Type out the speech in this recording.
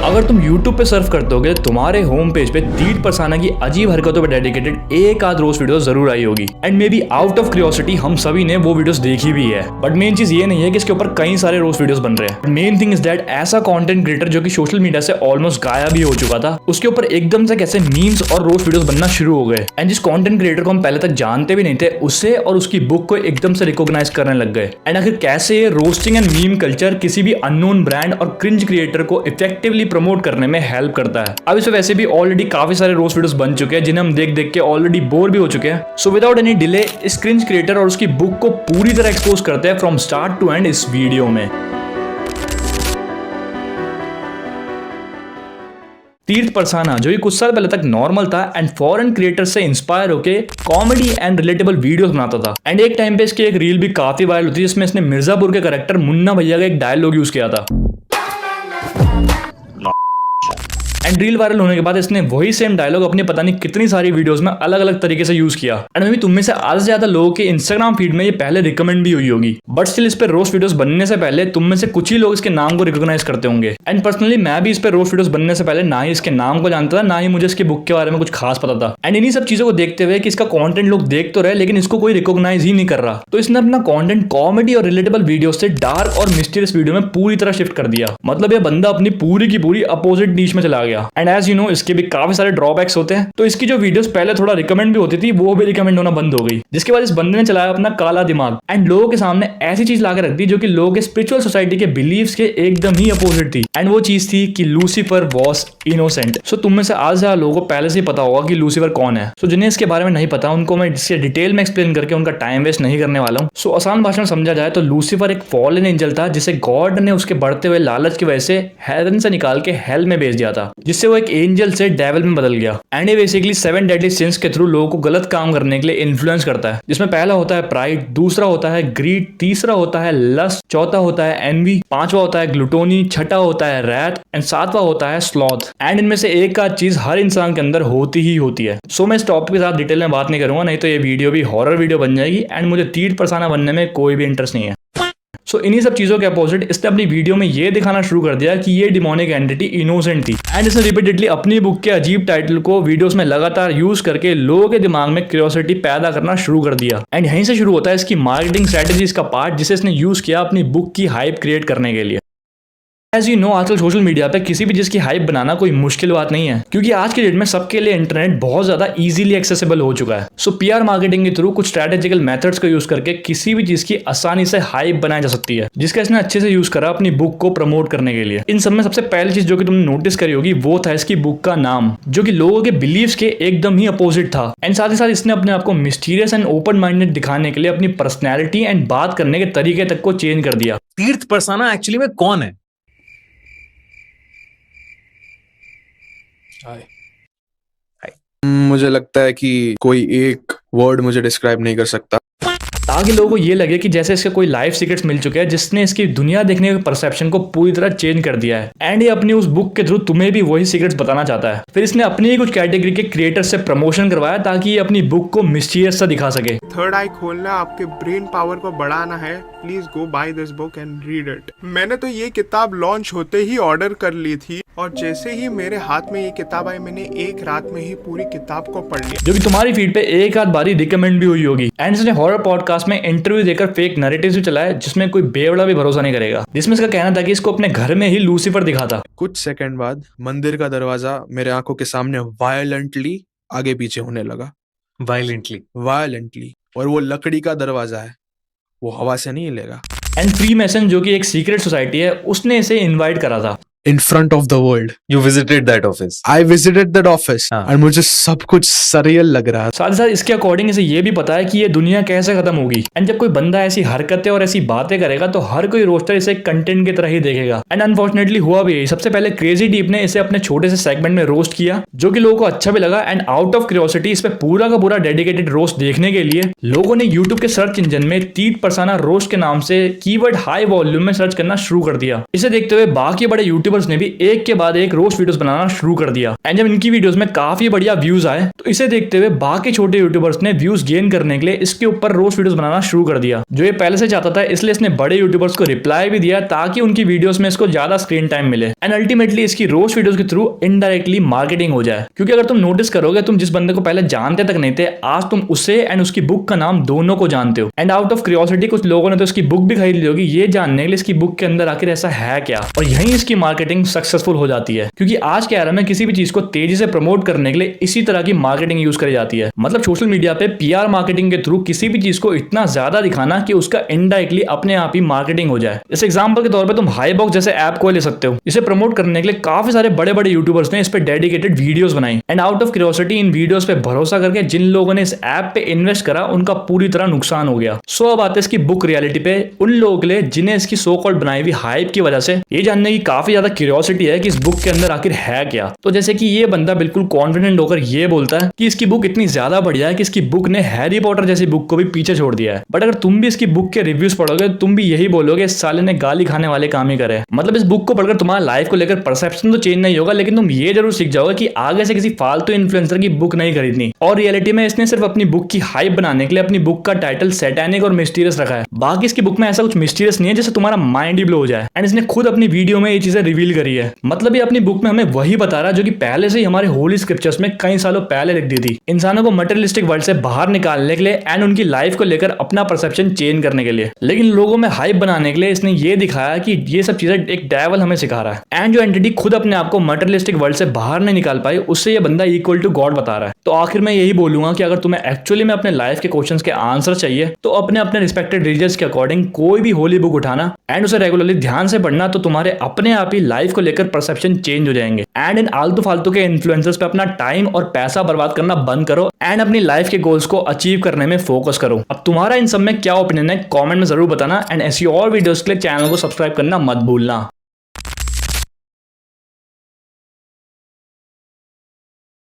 अगर तुम YouTube पे सर्फ करते होगे तुम्हारे होम पेज पे तीर्थ परसाना की अजीब हरकतों पे डेडिकेटेड एक आध रोज वीडियो जरूर आई होगी and may be out of curiosity हम सभी ने वो वीडियोस देखी भी है। बट मेन चीज ये नहीं है कि इसके ऊपर कई सारे रोज वीडियोस बन रहे हैं। मेन थिंग इज दैट ऐसा कंटेंट क्रिएटर जो कि सोशल मीडिया से ऑलमोस्ट गायब ही हो चुका था, उसके ऊपर एकदम से कैसे मीम्स और रोज वीडियोस बनना शुरू हो गए एंड जिस कंटेंट क्रिएटर को हम पहले तक जानते भी नहीं थे उसे और उसकी बुक को एकदम से रिकॉग्नाइज करने लग गए। एंड आखिर कैसे ये रोस्टिंग एंड मीम कल्चर किसी भी अननोन ब्रांड और क्रिंज क्रिएटर को इफेक्टिवली प्रमोट करने में हेल्प करता है। अब इसे वैसे भी ऑलरेडी काफी सारे रोस्ट वीडियोस बन चुके हैं जिन्हें हम देख देख के ऑलरेडी बोर भी हो चुके हैं। सो विदाउट एनी डिले इस क्रिंज क्रिएटर और उसकी बुक को पूरी तरह एक्सपोज करते हैं फ्रॉम स्टार्ट टू एंड इस वीडियो में। तीर्थ परसाना जो कि कुछ साल पहले तक नॉर्मल था एंड फॉरेन क्रिएटर से इंस्पायर होके कॉमेडी एंड रिलेटेबल वीडियोस बनाता था एंड एक टाइम पे इसकी एक रील भी काफी वायरल होती है जिसमें इसने मिर्जापुर के कैरेक्टर मुन्ना भैया का एक डायलॉग यूज किया था एंड रील वायरल होने के बाद इसने वही सेम डायलॉग अपनी पता नहीं कितनी सारी वीडियोस में अलग अलग तरीके से यूज किया एंड मे तुम में से आधे से ज्यादा लोगों के इंस्टाग्राम फीड में ये पहले रिकमेंड भी हुई होगी। बट स्टिल इस पे रोस्ट वीडियोस बनने से पहले तुम में से कुछ ही लोग इसके नाम को रिकॉग्नाइज करते होंगे एंड पर्सनली मैं भी इस पे रोस्ट वीडियोस बनने से पहले ना ही इसके नाम को जानता था ना ही मुझे इसकी बुक के बारे में कुछ खास पता था। एंड इन्हीं सब चीजों को देखते हुए कि इसका कॉन्टेंट लोग देख तो रहे लेकिन इसको कोई रिकॉग्नाइज ही नहीं कर रहा, तो इसने अपना कॉन्टेंट कॉमेडी और रिलेटेबल वीडियो से डार्क और मिस्टीरियस वीडियो में पूरी तरह शिफ्ट कर दिया। मतलब ये बंदा अपनी पूरी की पूरी अपोजिट नीश में चला गया एंड एज यू नो इसके भी काफी सारे ड्रॉबैक्स होते हैं। तो इसकी जो वीडियोस पहले थोड़ा रिकमेंड भी होती थी वो भी रिकमेंड होना बंद हो गई, जिसके बाद इस बंदे ने चलाया अपना काला दिमाग एंड लोगों के सामने ऐसी चीज लाकर रख दी जो कि लोगों के स्पिरिचुअल सोसाइटी के बिलीव्स के एकदम ही अपोजिट थी एंड वो चीज थी कि लूसीफर वॉज इनोसेंट। सो तुम में से आज ज्यादा लोगों को पहले से ही पता होगा कि लूसीफर कौन है। सो जिन्हें इसके बारे में नहीं पता उनको मैं इसके डिटेल में एक्सप्लेन करके उनका टाइम वेस्ट नहीं करने वाला हूँ। सो आसान भाषा में समझा जाए तो लूसीफर एक फॉलन एंजल था जिसे गॉड ने उसके बढ़ते हुए लालच की वजह से हेवन से निकाल के हेल में भेज दिया था, जिससे वो एक एंजल से डेविल में बदल गया एंड ये बेसिकली 7 डेडली सिंस के थ्रू लोगों को गलत काम करने के लिए इन्फ्लुएंस करता है, जिसमें पहला होता है प्राइड, दूसरा होता है ग्रीड, तीसरा होता है लस्ट, चौथा होता है एनवी, पांचवा होता है ग्लूटोनी, छठा होता है रैथ एंड सातवां होता है स्लॉथ। एंड इनमें से एक आध चीज हर इंसान के अंदर होती ही होती है। सो मैं इस टॉपिक के साथ डिटेल में बात नहीं करूंगा, नहीं तो ये वीडियो भी हॉरर वीडियो बन जाएगी एंड मुझे तीर्थ परसाना बनने में कोई भी इंटरेस्ट नहीं है। सो इन्हीं सब चीजों के अपोजिट इसने अपनी वीडियो में ये दिखाना शुरू कर दिया कि ये डिमोनिक एंटिटी इनोसेंट थी एंड इसने रिपीटेडली अपनी बुक के अजीब टाइटल को वीडियोस में लगातार यूज करके लोगों के दिमाग में क्यूरियोसिटी पैदा करना शुरू कर दिया एंड यहीं से शुरू होता है इसकी मार्केटिंग स्ट्रेटेजीज का पार्ट जिसे इसने यूज किया अपनी बुक की हाइप क्रिएट करने के लिए। एज यू नो आजकल सोशल मीडिया पे किसी भी चीज की हाइप बनाना कोई मुश्किल बात नहीं है, क्योंकि आज के डेट में सबके लिए इंटरनेट बहुत ज्यादा इजीली एक्सेसिबल हो चुका है। सो पीआर मार्केटिंग के थ्रू कुछ स्ट्रेटेजिकल मेथड्स को यूज करके किसी भी चीज की आसानी से हाइप बनाई जा सकती है, जिसका इसने अच्छे से यूज करा अपनी बुक को प्रमोट करने के लिए। इन सब में सबसे पहली चीज जो कि तुमने नोटिस करी होगी वो था इसकी बुक का नाम, जो कि लोगों के बिलीव्स के एकदम ही अपोजिट था एंड साथ ही साथ इसने अपने आप को मिस्टीरियस एंड ओपन माइंडेड दिखाने के लिए अपनी पर्सनैलिटी एंड बात करने के तरीके तक को चेंज कर दिया। तीर्थ परसाना एक्चुअली में कौन है? मुझे लगता है कि कोई एक वर्ड मुझे डिस्क्राइब नहीं कर सकता, ताकि लोगों को ये लगे कि जैसे इसके कोई लाइफ सीक्रेट्स मिल चुके हैं जिसने इसकी दुनिया देखने के परसेप्शन को पूरी तरह चेंज कर दिया है एंड ये अपनी उस बुक के थ्रू तुम्हें भी वही सीक्रेट्स बताना चाहता है। फिर इसने अपनी ही कुछ कैटेगरी के क्रिएटर से प्रमोशन करवाया ताकि ये अपनी बुक को मिस्टीरियस सा दिखा सके। थर्ड आई खोलना, आपके ब्रेन पावर को बढ़ाना है, please go buy this book and read it. मैंने तो ये किताब लॉन्च होते ही ऑर्डर कर ली थी और जैसे ही मेरे हाथ में ये किताब आई मैंने एक रात में ही पूरी किताब को पढ़ लिया, जो कि तुम्हारी फीड पे एक आध बारी रिकमेंड भी हुई होगी। एंड इसने हॉरर पॉडकास्ट में इंटरव्यू देकर फेक नैरेटिव्स भी चलाया जिसमें कोई बेवड़ा भी भरोसा नहीं करेगा, जिसमें इसका कहना था कि इसको अपने घर में ही लूसीफर दिखा था। कुछ सेकंड बाद मंदिर का दरवाजा मेरे आंखों के सामने वायलेंटली आगे पीछे होने लगा। वायलेंटली और वो लकड़ी का दरवाजा है, वो हवा से नहीं हिलेगा। एंड फ्री मैसन जो कि एक सीक्रेट सोसाइटी है उसने इसे इनवाइट करा था in front of the world. You visited that office. I visited that office और मुझे सब कुछ सरियल लग रहा था। साथ ही साथ इसके अकॉर्डिंग इसे ये भी पता है कि ये दुनिया कैसे खत्म होगी एंड जब कोई बंदा ऐसी हरकतें और ऐसी बातें करेगा तो हर कोई रोस्टर इसे कंटेंट की तरह ही देखेगा एंड अनफॉर्चुनेटली हुआ भी यही। सबसे पहले क्रेजी डीप ने इसे अपने छोटे से सेगमेंट में रोस्ट किया जो कि लोगों को अच्छा भी लगा एंड आउट ऑफ क्यूरियोसिटी इस पे पूरा का पूरा डेडिकेटेड रोस्ट देखने के लिए लोगों ने यूट्यूब के सर्च इंजन में तीर्थ परसाना रोस्ट के नाम से कीवर्ड हाई वॉल्यूम में सर्च करना शुरू कर दिया। इसे देखते हुए बाकी बड़े यूट्यूबर यूट्यूबर्स ने भी एक के बाद एक रोस्ट वीडियोस बनाना शुरू कर दिया। एंड जब इनकी वीडियोस में काफी बढ़िया व्यूज आए तो इसे देखते हुए बाकी छोटे यूट्यूबर्स ने व्यूज गेन करने के लिए इसके ऊपर रोस्ट वीडियोस बनाना शुरू कर दिया, जो ये पहले से चाहता था। इसलिए इसने बड़े यूट्यूबर्स को रिप्लाई भी दिया ताकि उनकी वीडियोस में इसको ज्यादा स्क्रीन टाइम मिले एंड अल्टीमेटली इसकी रोस्ट वीडियोस के थ्रू इनडायरेक्टली मार्केटिंग हो जाए। क्योंकि अगर तुम नोटिस करोगे, तुम जिस बंदे को पहले जानते तक नहीं थे, आज तुम उसे एंड उसकी बुक का नाम दोनों को जानते हो। एंड आउट ऑफ क्यूरियोसिटी कुछ लोगों ने तो इसकी बुक भी खरीद ली होगी, ये जानने के लिए इसकी बुक के अंदर आखिर ऐसा है क्या, और यहीं इसकी मार्केटिंग सक्सेसफुल हो जाती है। क्योंकि आज के एरा में किसी भी चीज को तेजी से प्रमोट करने के लिए इसी तरह की मार्केटिंग यूज करी जाती है। मतलब सोशल मीडिया पे पीआर मार्केटिंग के थ्रू किसी भी चीज को इतना ज्यादा दिखाना कि उसका इनडायरेक्टली अपने आप ही मार्केटिंग हो जाए। जैसे एग्जांपल के तौर पे तुम हाई बॉक्स जैसे ऐप को ले सकते हो। इसे प्रमोट करने के लिए काफी सारे बड़े बड़े यूट्यूबर्स ने इस पे डेडिकेटेड वीडियोस बनाई and out of curiosity in videos पे भरोसा करके जिन लोगों ने इस ऐप पे इन्वेस्ट करा उनका पूरी तरह नुकसान हो गया। सो अब आते हैं इसकी बुक रियलिटी पे उन लोगों के लिए जिन्हें इसकी सो कॉल्ड बनाई हुई हाइप की वजह से ये जानने की काफी ज्यादा क्यूरियोसिटी है कि इस बुक के अंदर आखिर है क्या। तो जैसे कि ये बंदा बिल्कुल कॉन्फिडेंट होकर ये बोलता है कि इसकी बुक इतनी ज्यादा बढ़िया है कि इसकी बुक ने हैरी पॉटर जैसी बुक को भी पीछे छोड़ दिया है। बट अगर तुम भी इसकी बुक के रिव्यूज पढ़ोगे तुम भी यही बोलोगे इस साले ने गाली खाने वाले काम ही करे। मतलब इस बुक को पढ़कर तुम्हारा लाइफ को लेकर परसेप्शन तो चेंज नहीं होगा, लेकिन तुम ये जरूर सीख जाओगे कि आगे से किसी फालतू इन्फ्लुएंसर की बुक नहीं खरीदनी। और रियलिटी में इसने सिर्फ अपनी बुक की हाइप बनाने के लिए अपनी बुक का टाइटल सैटेनिक और मिस्टीरियस रखा है। बाकी इसकी बुक में ऐसा कुछ मिस्टीरियस नहीं है जिससे तुम्हारा माइंड ही ब्लो हो जाए। एंड इसने खुद अपनी वीडियो में ये चीजें रिवील करी है। मतलब ये अपनी बुक में हमें वही बता रहा है जो कि पहले से ही हमारे होली स्क्रिप्चर्स में कई सालों पहले लिख दी थी, इंसानों को मटेरियलिस्टिक वर्ल्ड से बाहर निकालने के लिए एंड उनकी लाइफ को लेकर अपना परसेप्शन चेंज करने के लिए। लेकिन लोगों में हाइप बनाने के लिए इसने ये दिखाया कि ये सब चीजें एक डेविल हमें सिखा रहा है एंड जो एंटिटी खुद अपने आप को मटेरियलिस्टिक वर्ल्ड से बाहर नहीं निकाल पाई उससे ये बंदा इक्वल टू गॉड बता रहा है। तो आखिर में यही बोलूंगा कि अगर तुम्हें एक्चुअली में अपने लाइफ के क्वेश्चंस के आंसर चाहिए तो अपने अपने रिस्पेक्टेड रीजन्स के अकॉर्डिंग कोई भी होली बुक उठाना एंड उसे रेगुलरली ध्यान से पढ़ना, तो तुम्हारे अपने आप ही लाइफ को लेकर परसेप्शन चेंज हो जाएंगे। एंड इन आलतू फालतू के इन्फ्लुएंसर्स पे अपना टाइम और पैसा बर्बाद करना बंद करो एंड अपनी लाइफ के गोल्स को अचीव करने में फोकस करो। अब तुम्हारा इन सब में क्या ओपिनियन है कमेंट में जरूर बताना एंड ऐसी और वीडियोस के लिए चैनल को सब्सक्राइब करना मत भूलना।